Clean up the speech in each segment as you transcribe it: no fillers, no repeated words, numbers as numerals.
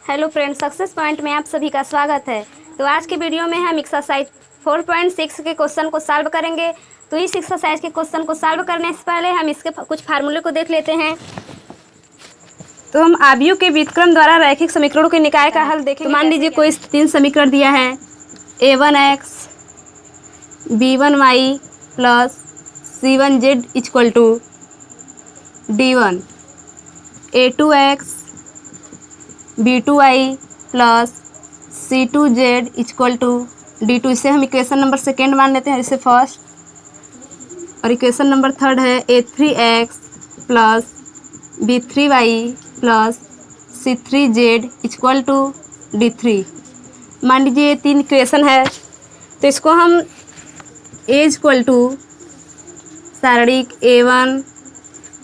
Hello friends, success point में आप सभी का स्वागत है। तो आज के वीडियो में हम एक्सरसाइज 4.6 के क्वेश्चन को सॉल्व करेंगे। तो इस एक्सरसाइज के क्वेश्चन को सॉल्व करने से पहले हम इसके कुछ फार्मूले को देख लेते हैं। तो हम आव्यूह के व्युत्क्रम द्वारा रैखिक समीकरणों के निकाय का हल देखेंगे। तो मान लीजिए कोई 3 समीकरण दिया है। a1x b1y plus c1z equal to d1, a2x b2y plus c2z equal to d2। इसे हम इक्वेशन नंबर सेकेंड मान लेते हैं, इसे फर्स्ट। और इक्वेशन नंबर थर्ड है a3x plus b3y plus c3z equal to d3। मान लीजिए ये 3 इक्वेशन है, तो इसको हम a equal to सारणिक a1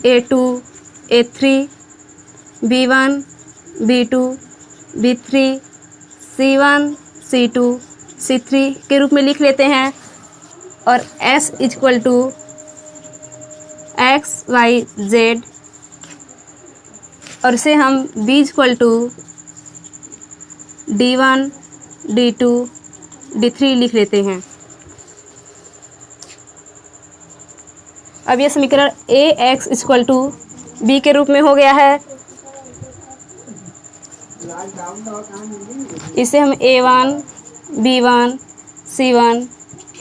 a2 a3 b1 b2 b3 c1 c2 c3 के रूप में लिख लेते हैं। और s equal to x y z, और इसे हम b equal to d1 d2 d3 लिख लेते हैं। अब यह समीकरण ax इक्वल टू b के रूप में हो गया है। इसे हम a1 b1 c1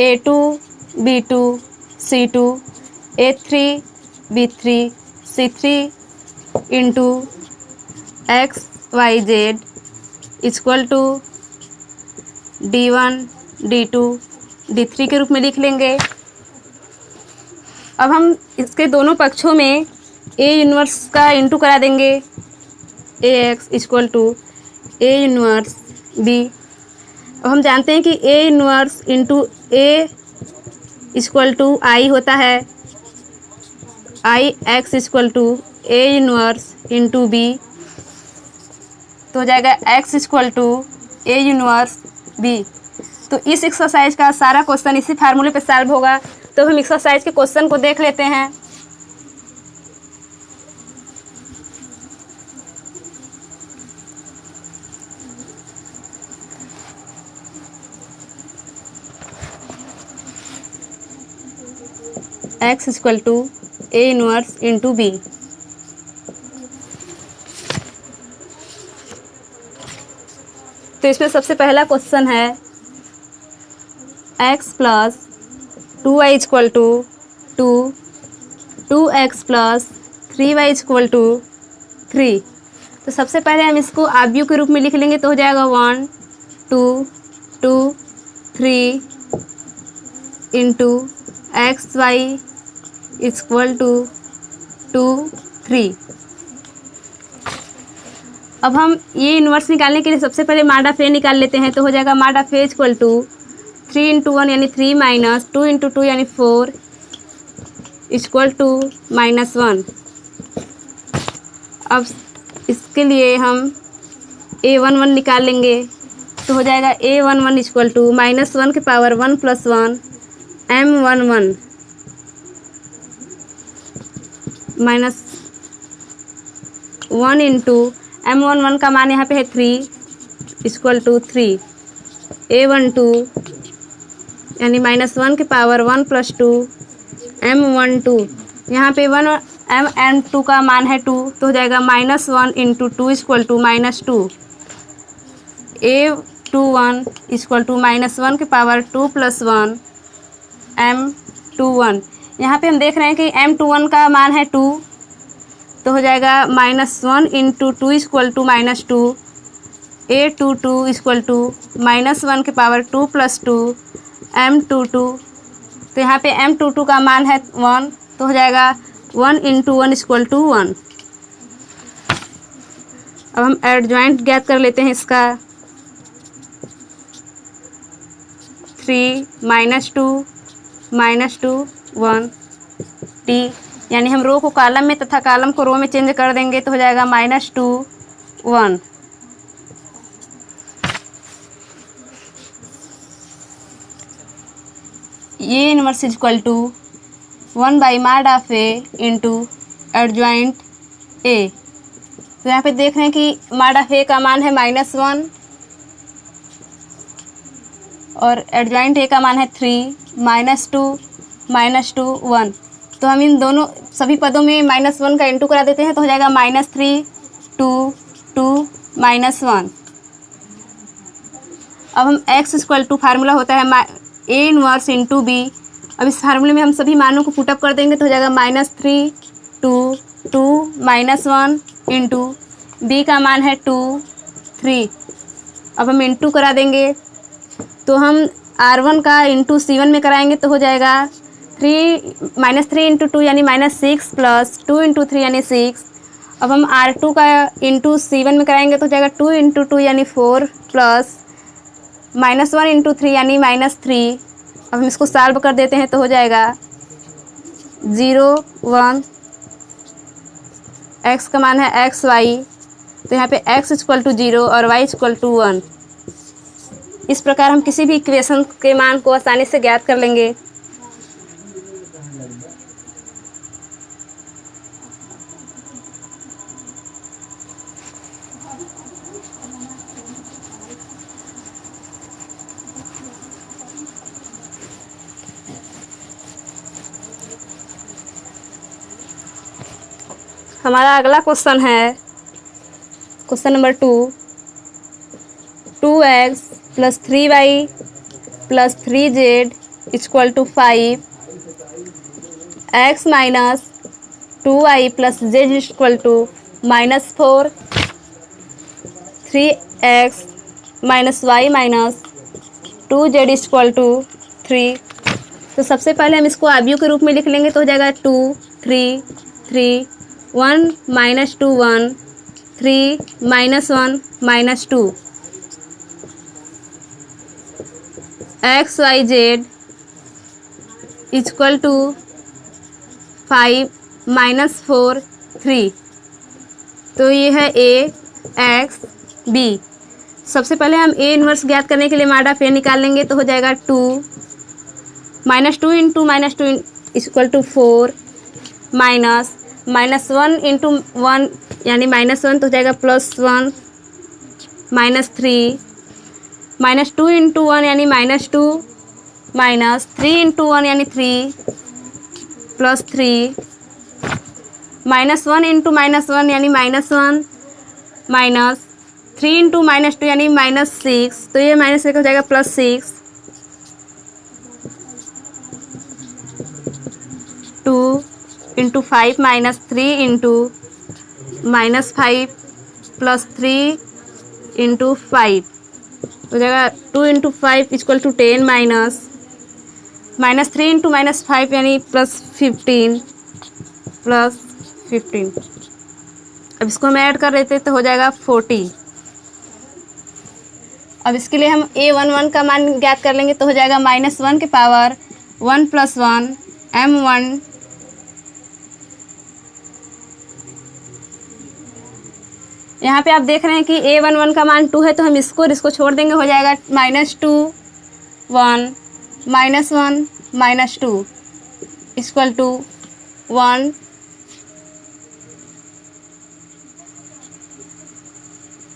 a2 b2 c2 a3 b3 c3 into x y z equal to d1 d2 d3 के रूप में लिख लेंगे। अब हम इसके दोनों पक्षों में a इन्वर्स का इंटू करा देंगे। ax equal to a inverse b। अब हम जानते हैं कि a inverse into a equal to i होता है। i x equal to a inverse into b, तो हो जाएगा x equal to a inverse b। तो इस एक्सरसाइज का सारा क्वेश्चन इसी फार्मूले पे सॉल्व होगा। तो हम एक्सरसाइज के क्वेश्चन को देख लेते हैं। x equal to a inverse into b। तो इसमें सबसे पहला क्वेश्चन है x plus 2y equal to 2, 2x plus 3y equal to 3। तो सबसे पहले हम इसको आव्यूह के रूप में लिख लेंगे, तो हो जाएगा 1 2 2 3 into x y equal to 2 3। अब हम ये इन्वर्स निकालने के लिए सबसे पहले माड ऑफ ए निकाल लेते हैं। तो हो जाएगा mod of A equal to 3 into 1 यानी 3 माइनस 2 इंटू 2 यानी 4 इक्वल टू -1। अब इसके लिए हम a11 निकाल लेंगे। तो हो जाएगा a11 इक्वल टू -1 के power 1 plus 1 m11 minus 1 into m11 का मान यहाँ पे है 3 इक्वल टू 3 a12 यानी -1 के पावर 1 प्लस 2 m12। यहाँ पे 1 m2 का मान है 2, तो हो जाएगा -1 into 2 equal to -2 a21 equal to -1 के पावर 2 प्लस 1 m21। यहाँ पे हम देख रहे हैं कि m21 का मान है 2, तो हो जाएगा -1 into 2 equal to -2 a22 equal to -1 के पावर 2 प्लस 2 m22। तो यहाँ पे m22 का मान है 1, तो हो जाएगा 1 इंटू 1 इक्वल टू 1। अब हम एडजॉइंट ज्ञात कर लेते हैं इसका। 3 -2 1 t, यानी हम रो को कॉलम में तथा कॉलम को रो में चेंज कर देंगे, तो हो जाएगा -2 1। ये इनवर्स इक्वल टू 1 बाई माड of A into adjoint A. तो यहाँ पे देख रहे हैं कि मॉड ऑफ ए का मान है -1 और एडजॉइंट ए का मान है 3, -2, -2, 1। तो हम इन दोनों सभी पदों में -1 का इंटू करा देते हैं तो हो जाएगा -3, 2, 2, -1। अब हम x इक्वल टू फार्मूला होता है A इनवर्स इंटू बी। अब इस फार्मूले में हम सभी मानों को पुटअप कर देंगे तो हो जाएगा -3, 2, 2, -1 इंटू बी का मान है 2, 3। अब हम इंटू करा देंगे तो हम R1 का इंटू C1 में कराएंगे तो हो जाएगा -3 इंटू 2 यानी -6 प्लस 2 इंटू 3 यानी 6। अब हम R2 का इंटू C1 में कराएंगे तो हो जाएगा 2 इंटू 2 यानी 4 प्लस -1 इंटू 3 यानी -3। अब हम इसको सॉल्व कर देते हैं तो हो जाएगा 0, 1। x का मान है xy, तो यहाँ पे x इक्वल टू 0 और y इक्वल टू 1। इस प्रकार हम किसी भी इक्वेशन के मान को आसानी से ज्ञात कर लेंगे। हमारा अगला क्वेश्चन है question number 2। 2x plus 3y plus 3z equal to 5, x minus 2y plus z equal to -4, 3x minus y minus 2z equal to 3। तो सबसे पहले हम इसको आव्यूह के रूप में लिख लेंगे तो हो जाएगा 2, 3, 3, 1, -2, 1, 3, -1, -2। x, y, z equal to 5, -4, 3। तो ये है a, x, b। सबसे पहले हम a इनवर्स ज्ञात करने के लिए मॉड ऑफ a निकाल लेंगे तो हो जाएगा 2, -2 इंटू -2 इक्वल टू 4, -1 इंटू 1 यानी -1 तो हो जाएगा +1, -3, -2 इंटू 1 यानी -2, -3 इंटू 1 यानी 3, +3, -1 इंटू -1 यानी -1, -3 इंटू -2 यानी -6। तो ये -1 हो जाएगा +6, 2 इंटू 5 -3 इंटू -5 प्लस 3 इंटू 5 हो जाएगा 2 इंटू 5 इक्वल टू 10 -3 इंटू -5 यानी +15 +15। अब इसको हम ऐड कर देते तो हो जाएगा 40। अब इसके लिए हम a11 का मान ज्ञात कर लेंगे तो हो जाएगा -1 के पावर 1 + 1 m1 यहाँ पे आप देख रहे हैं कि a11 का मान 2 है तो हम इसको और इसको छोड़ देंगे हो जाएगा -2, 1, -1, -2 इक्वल टू 1,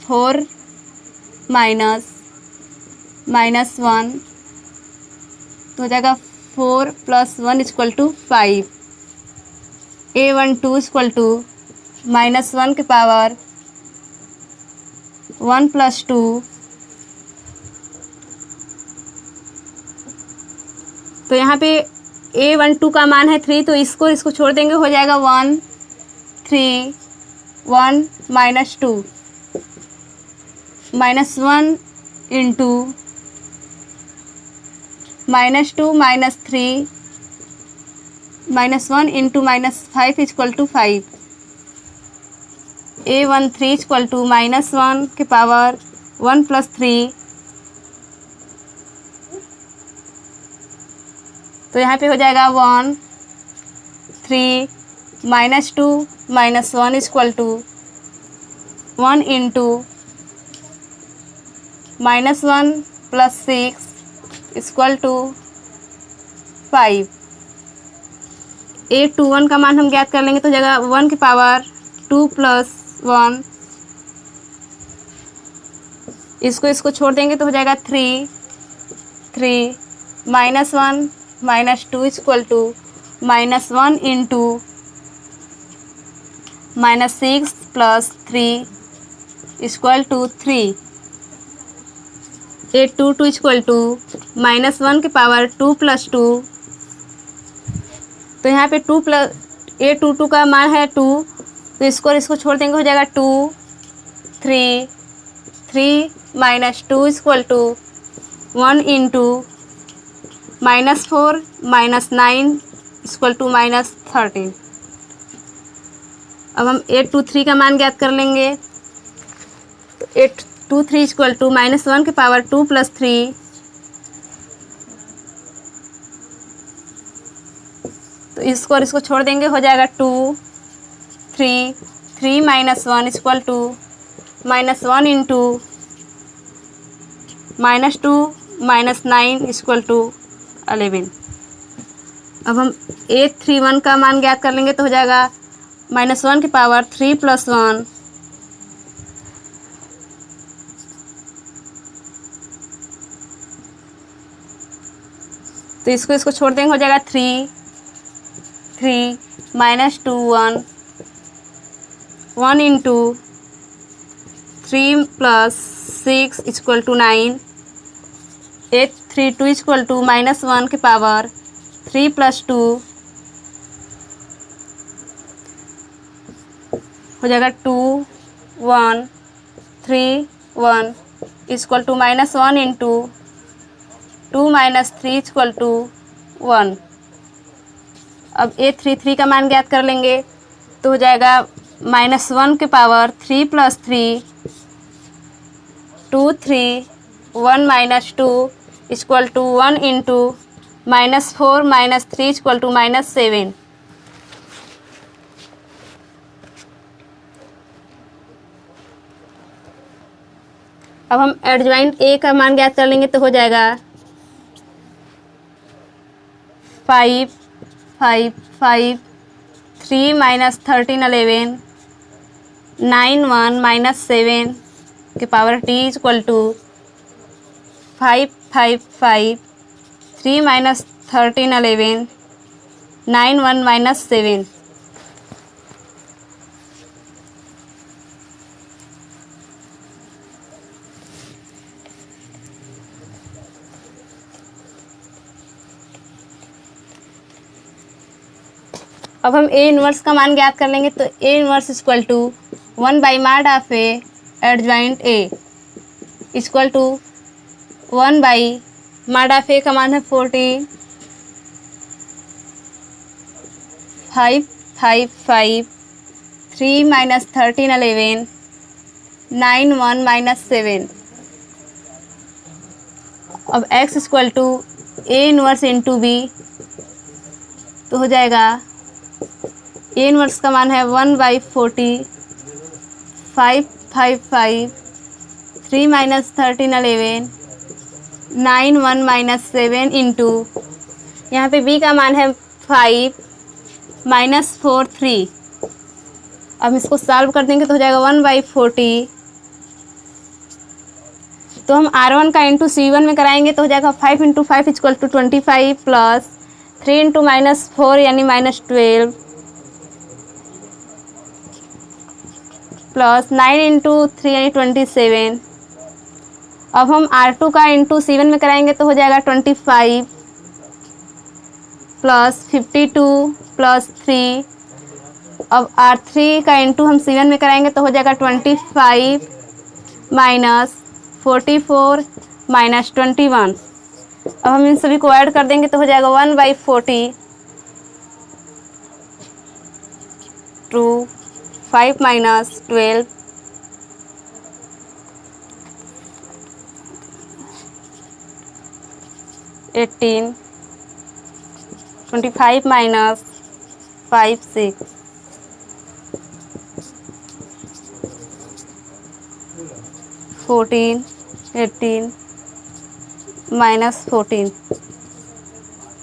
4 -1 तो हो जाएगा 4 + 1 equal to 5। a12 equal to -1 के पावर 1 + 2 तो यहाँ पे a12 का मान है 3 तो इसको छोड़ देंगे हो जाएगा 1, 3, 1 -2 -1 into -2 -3 -1 into -5 equal to 5। a13 equal to -1 के पावर 1 + 3 तो यहाँ पे हो जाएगा 1, 3 -2 -1 equal to 1 into -1 + 6 equal to 5। a21 का मान हम ज्ञात कर लेंगे तो हो जाएगा 1 की पावर 2 + 1 इसको छोड़ देंगे तो हो जाएगा 3 -1 -2 equal to -1 into -6 + 3 equal to 3। 822 equal to -1 की पावर 2 + 2। तो यहाँ पे 2 + 822 का मान है 2, तो इसको छोड़ देंगे हो जाएगा 2 3 3 -2 equal to 1 into -4 -9 equal to -13। अब हम 823 का मान ज्ञात कर लेंगे। तो 823 इक्वल टू -1 की पावर 2 + 3। तो इसको छोड़ देंगे हो जाएगा 2 3 3 -1 equal to -1 into -2 -9 equal to 11। अब हम 831 का मान ज्ञात कर लेंगे तो हो जाएगा -1 की पावर 3 + 1। तो इसको छोड़ देंगे हो जाएगा 3 3 -2 1 1 into 3 + 6 equal to 9। 832 equal to -1 की पावर 3 + 2 हो जाएगा 2 1 3 1 equal to -1 into 2 - 3 equal to 1। अब 833 का मान ज्ञात कर लेंगे तो हो जाएगा -1 की power 3 + 3 2 3 1 - 2 equal to 1 into -4 - 3 equal to -7। अब हम एडजॉइंट ए का मान ज्ञात कर लेंगे तो हो जाएगा 5 5 5 3 - 13 11 9 1 - 7 की पावर t इक्वल टू 5 5 5 3 - 13 11 9 1 - 7। अब हम ए इनवर्स का मान ज्ञात कर लेंगे तो A inverse equal to 1/mod A adjoint A equal to 1/mod A का मान है 14 5 5 5 3 - 13 11 9 1 - 7। अब x equal to A inverse into B तो हो जाएगा ए इनवर्स का मान है 1/40 5 5 5 3 - 13 11 9 1 - 7 इंटू यहाँ पे b का मान है 5 -4 3। अब इसको सॉल्व कर देंगे तो हो जाएगा 1/40। तो हम R1 का इंटू C1 में कराएंगे तो हो जाएगा 5 × 5 इक्वल टू 25 प्लस 3 × -4 यानी -12 प्लस 9 × 3 यानी 27। अब हम R2 का इंटू C1 में कराएंगे तो हो जाएगा 25 प्लस 52 प्लस 3। अब R3 का इंटू हम C1 में कराएंगे तो हो जाएगा 25 माइनस 44 माइनस 21। अब हम इन सभी को ऐड कर देंगे तो हो जाएगा 1/40 टू 5 माइनस 12 18 25 माइनस 5 6 14 18 माइनस 14।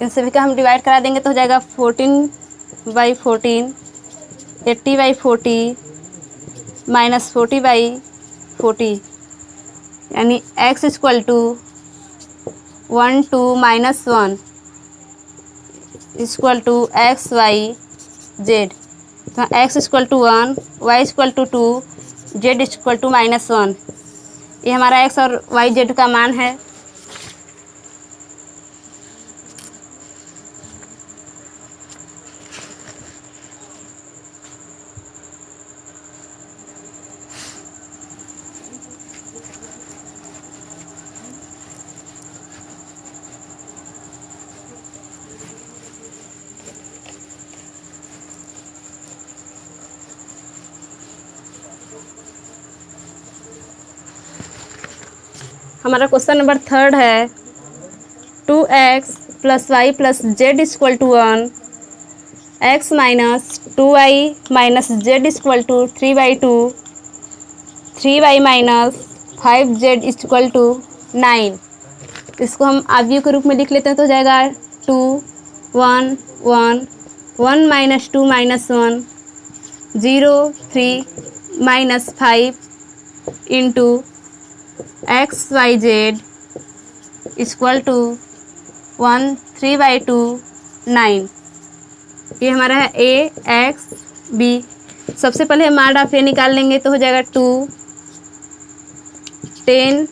इन सभी का हम डिवाइड करा देंगे तो हो जाएगा 14/14 80/40 माइनस 40/40 यानी x equal to 1 2 -1 equal to x y z. तो x equal to 1, y equal to 2, z equal to -1। ये हमारा x और y z का मान है। हमारा क्वेश्चन नंबर 3 है 2x + y + z equal to 1, x - 2y - z equal to 3/2, 3y - 5z equal to 9। इसको हम आव्यूह के रूप में लिख लेते हैं तो हो जाएगा 2 1 1 1 - 2 - 1 0 3 -5 into x y z equal to 1 3/2 9। ये हमारा है ए एक्स बी। सबसे पहले हम माड ऑफ ए निकाल लेंगे तो हो जाएगा 2 10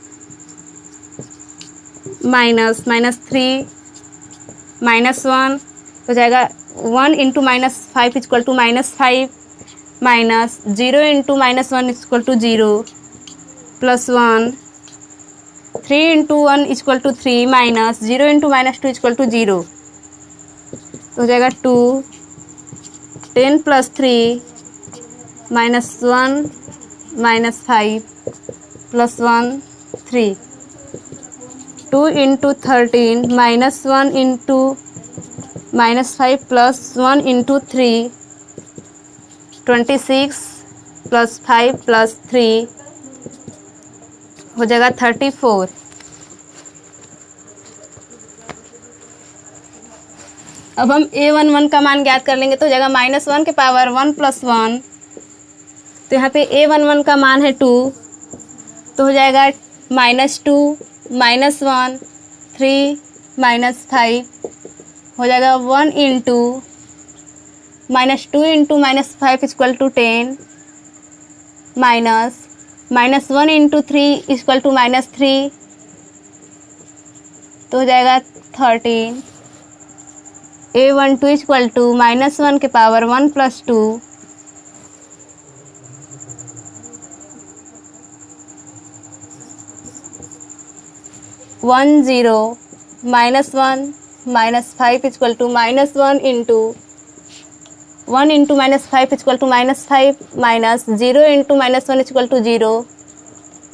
-3 -1 हो जाएगा 1 × -5 equal to -5 minus 0 × -1 equal to 0 +1 3 × 1 equal to 3 minus 0 × -2 equal to 0। तो हो जाएगा 2 10 + 3 -1 -5 +1 3 2 × 13 -1 × -5 +1 × 3 26 + 5 + 3 हो जाएगा 34। अब हम a11 का मान ज्ञात कर लेंगे तो हो जाएगा -1 के पावर 1 + 1। तो यहाँ पे a11 का मान है 2 तो हो जाएगा -2 -1 3 -5 हो जाएगा 1 × -2 × -5 equal to 10 minus -1 × 3 equal to -3 तो हो जाएगा 13। a12 इक्वल टू -1 के power 1 + 2 1 0 -1 -5 equal to -1 × 1 × -5 equal to -5 minus 0 × -1 equal to 0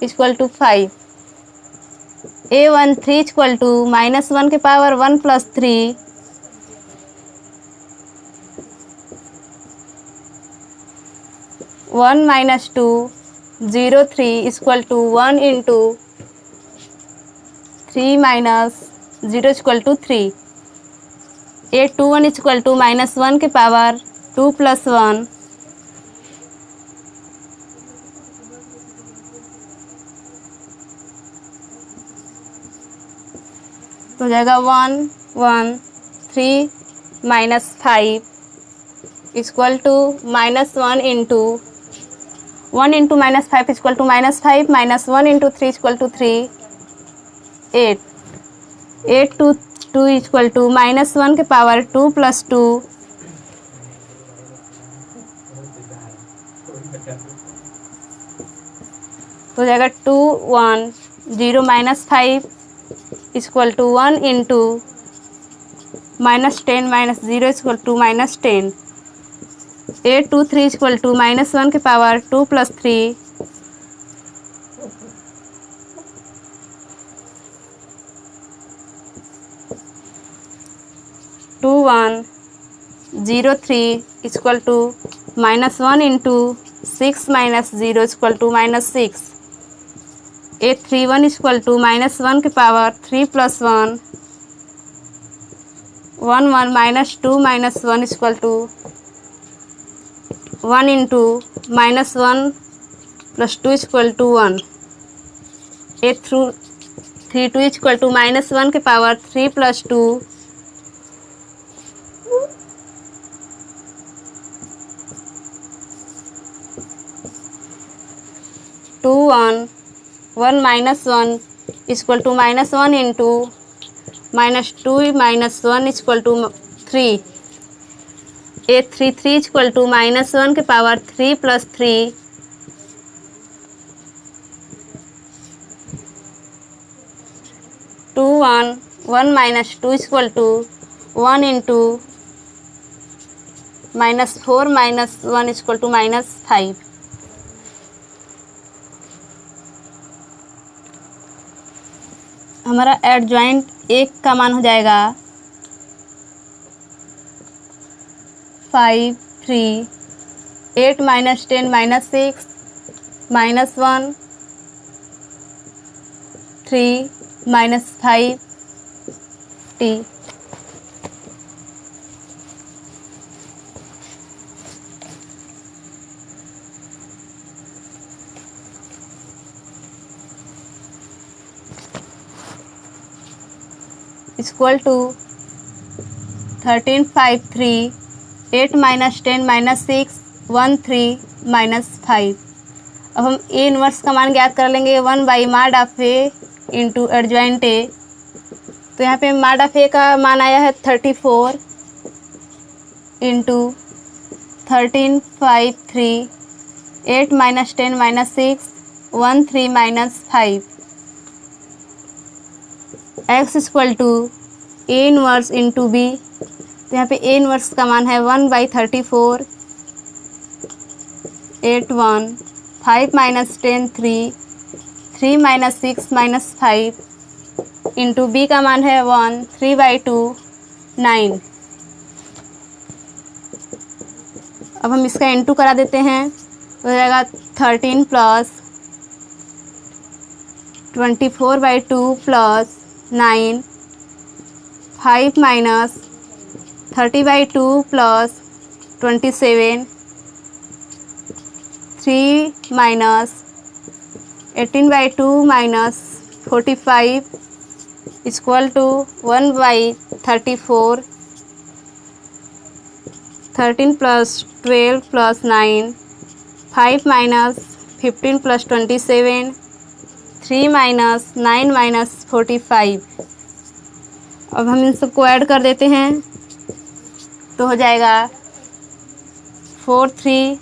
equal to 5। a13 equal to -1 के power 1 + 3 1 - 2 0 3 equal to 1 × 3 - 0 equal to 3। a21 equal to -1 के पावर 2 + 1 तो हो जाएगा 1 1 3 -5 equal to -1 × 1 × -5 equal to -5 minus 1 × 3 equal to 3 8 8 2 2 equal to -1 के power 2 + 2 तो हो जाएगा 2 1 0 -5 equal to 1 × -10 - 0 equal to -10 8 2 3 equal to -1 के power 2 + 3 2 1 0 3 equal to -1 × 6 - 0 equal to -6 831 equal to -1 के power 3 + 1 1 1 -2 -1 equal to 1 × -1 + 2 equal to 1। A32 equal to -1 के power 3 + 2 2 1 1 -1 equal to -1 into -2 -1 equal to 3। A33 equal to -1 के power 3 + 3 2 1 1 -2 equal to 1 into -4 -1 equal to -5। हमारा adjoint 1 का मान हो जाएगा 5 3 8 -10 -6 -1 3 -5 t। Equal to 13 5 3 8 -10 -6 1 3 -5। अब हम ए इनवर्स का मान ज्ञात कर लेंगे 1/mod(A) इंटू एडजॉइंट ए। तो यहाँ पे mod(A) का मान आया है 34 into 13 5 3 8 -10 -6 1 3 -5 x equal to A inverse into B. तो यहाँ पे ए इनवर्स का मान है 1/34 8 1 5 -10 3 3 -6 -5 इंटू बी का मान है 1 3/2 9। अब हम इसका इंटू करा देते हैं, तो हो जाएगा 13 + 24/2 + 9 5 - 30/2 + 27 3 - 18/2 - 45 इक्वल टू 1/34 13 + 12 + 9 5 - 15 + 27 3 - 9 - 45। अब हम इन सबको ऐड कर देते हैं, तो हो जाएगा 4 3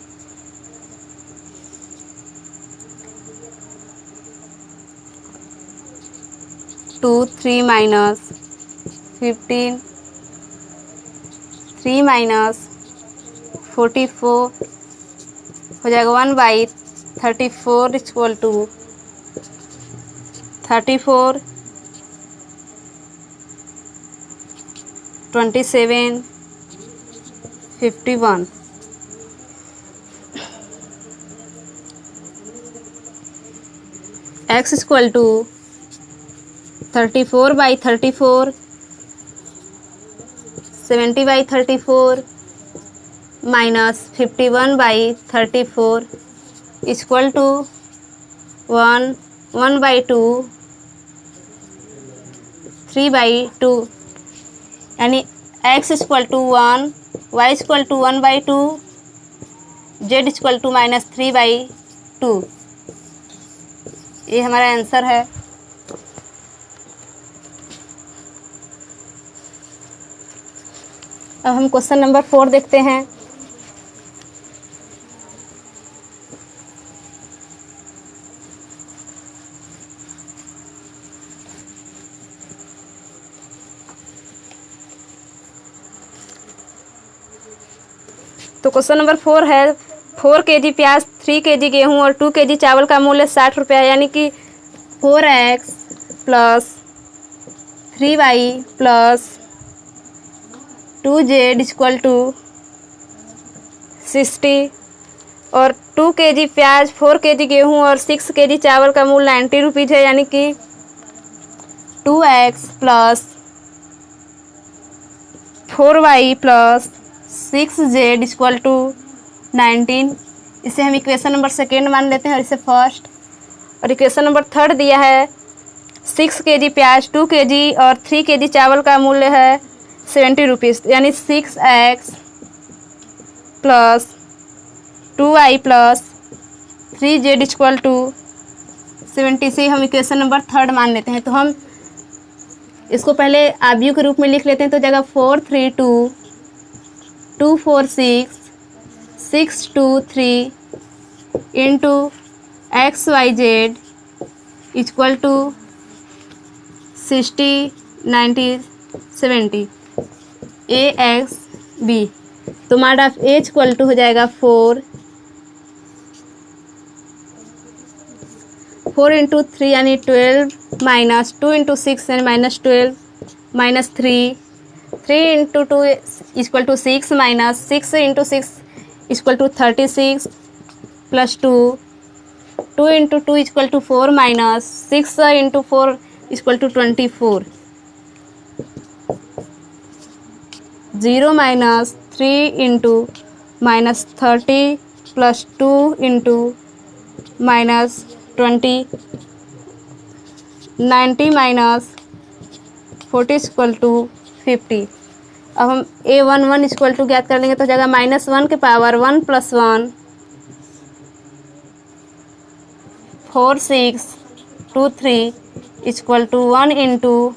2 3 -15 3 - 44 हो जाएगा 1/34 equal to 34 27 51। x equal to 34/34 70/34 -51/34 equal to 1/2 3/2। यानी x equal to 1 y equal to 1/2 z equal to -3/2। ये हमारा आंसर है। अब हम क्वेश्चन नंबर 4 देखते हैं। तो क्वेश्चन नंबर 4 है 4 kg प्याज 3 kg गेहूँ और 2 kg चावल का मूल्य 60 रुपये है। यानी कि 4x + 3y + 2z equal to 60 और 2 kg प्याज 4 kg गेहूँ और 6 kg चावल का मूल्य 90 रुपीज़ है। यानी कि 2x + 4y + 6z equal to 19। इसे हम इक्वेशन नंबर 2 मान लेते हैं और इसे फर्स्ट। और इक्वेशन नंबर थर्ड दिया है 6 kg प्याज, 2 kg और 3 kg चावल का मूल्य है 70 रुपीज़, यानी 6x plus 2y plus 3z equal to 70 से हम इक्वेशन नंबर थर्ड मान लेते हैं। तो हम इसको पहले आव्यूह के रूप में लिख लेते हैं। तो जगह 432 246 623 into XYZ equal to 60 90 70 AXB। तो mod of A equal to हो जाएगा 4 इंटू 3 यानी 12 माइनस 2 इंटू 6 यानी minus 12 minus 3 into 2 equal to 6 minus 6 into 6 equal to 36 plus 2 into 2 equal to 4 minus 6 into 4 equal to 24 0 minus 3 into minus 30 plus 2 into minus 20 90 minus 40 equal to 50। अब हम A11 equal to ज्ञात कर लेंगे। तो जगह -1 के power 1 + 1 4 6 2 3 equal to 1 into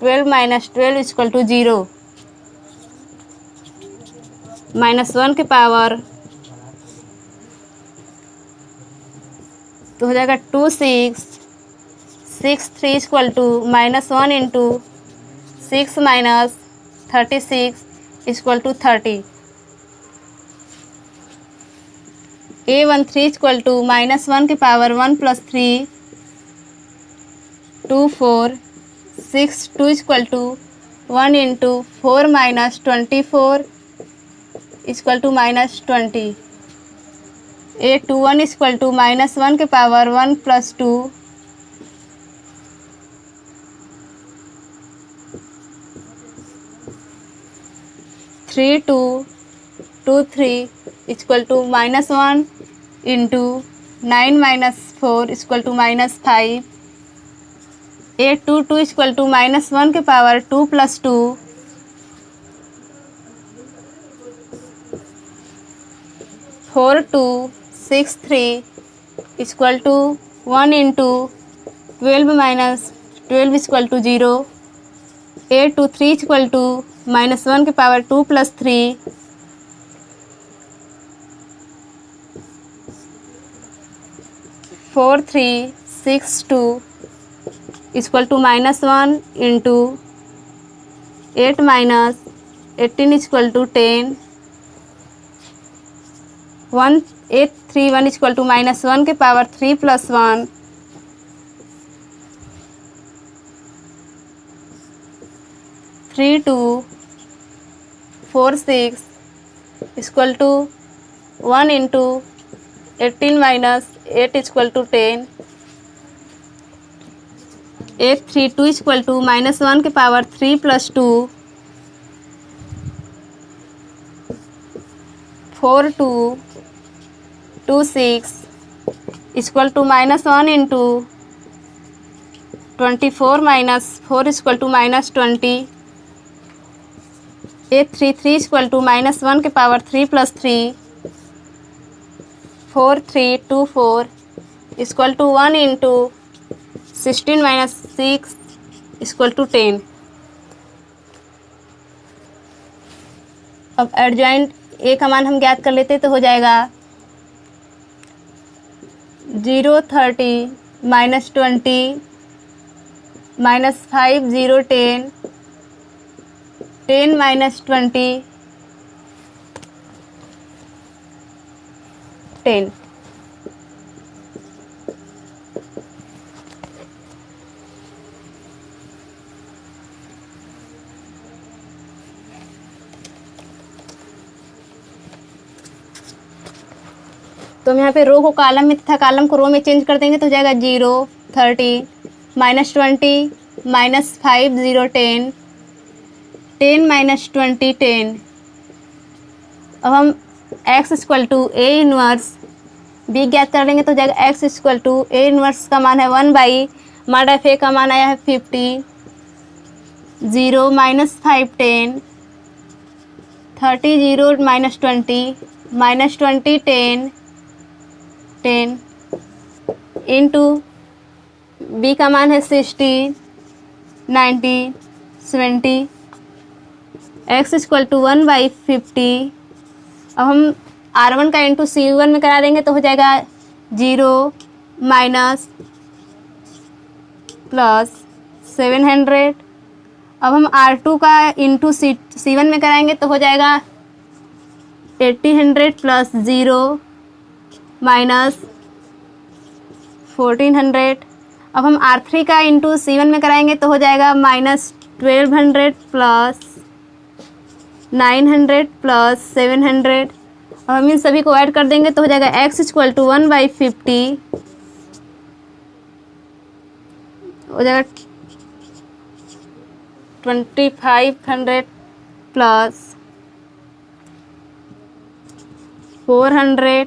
12 minus 12 equal to 0 -1 के power तो हो जाएगा 2 6 6 3 equal to -1 into 6 minus 36 equal to 30। A13 equal to -1 के power 1 + 3 2 4 6 2 equal to 1 into 4 minus 24 equal to -20। A21 equal to -1 के power 1 + 2 3 2 2 3 equal to -1 into 9 minus 4 equal to -5। A22 equal to -1 के power 2 + 2 4 2 6 3 equal to 1 into 12 minus 12 equal to 0। A23 equal to -1 के power 2 + 3 4 3 6 2 equal to -1 into 8 minus 18 equal to 10। 1 8 3 1 equal to -1 के power 3 + 1 3 2 4 6 equal to 1 into 18 minus 8 equal to 10। 8 3 2 equal to -1 के power 3 + 2 4 2 2 6 equal to -1 into 24 minus 4 equal to -20। 8 3 3 equal to -1 के power 3 + 3 4 3 2 4 equal to 1 into 16 minus 6 equal to 10। अब adjoint A का मान हम ज्ञात कर लेते हैं। तो हो जाएगा 0 30 -20 -5 0 10 10 -20 10। तो हम यहाँ पे रो को कॉलम में तथा कॉलम को रो में चेंज कर देंगे। तो हो जाएगा 0 30 -20 -5 0 10 10 -20 10। अब हम x equal to A inverse B ज्ञात कर लेंगे तो हो जाएगा x equal to A inverse का मान है 1/, मॉड ऑफ ए का मान आया है 50, 0 -5 10, 30 0 -20, -20 10 10 इंटू बी का मान है 60 90 70, एक्स इक्वल टू 1/50। अब हम R1 का इंटू C1 में करा देंगे तो हो जाएगा 0 माइनस प्लस 700। अब हम R2 का इंटू C1 में कराएंगे तो हो जाएगा 1800 प्लस 0 माइनस 1400। अब हम R3 का इंटू C1 में कराएंगे तो हो जाएगा -1200 प्लस 900 प्लस 700। अब हम इन सभी को ऐड कर देंगे तो हो जाएगा एक्स इक्वल टू 1/50 हो जाएगा 2500 plus 400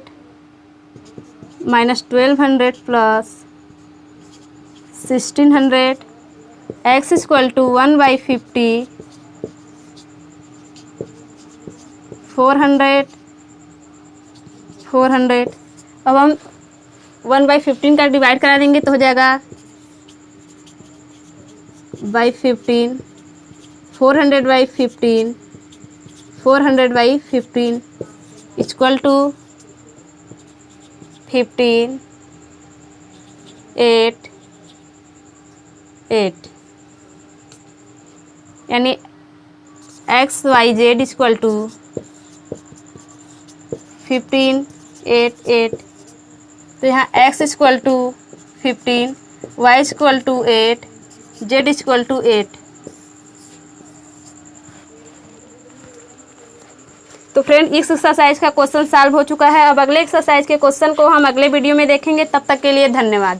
minus 1200 plus 1600, x equal to 1/50 400। अब हम 1/15 का डिवाइड करा देंगे तो हो जाएगा /15 400/15 400/15 इक्वल टू 15 8 8, यानी XYZ इक्वल टू 15 8 8। तो यहाँ x equal to 15, y equal to 8, z equal to 8। तो फ्रेंड इस एक्सरसाइज का क्वेश्चन सॉल्व हो चुका है। अब अगले एक्सरसाइज के क्वेश्चन को हम अगले वीडियो में देखेंगे। तब तक के लिए धन्यवाद।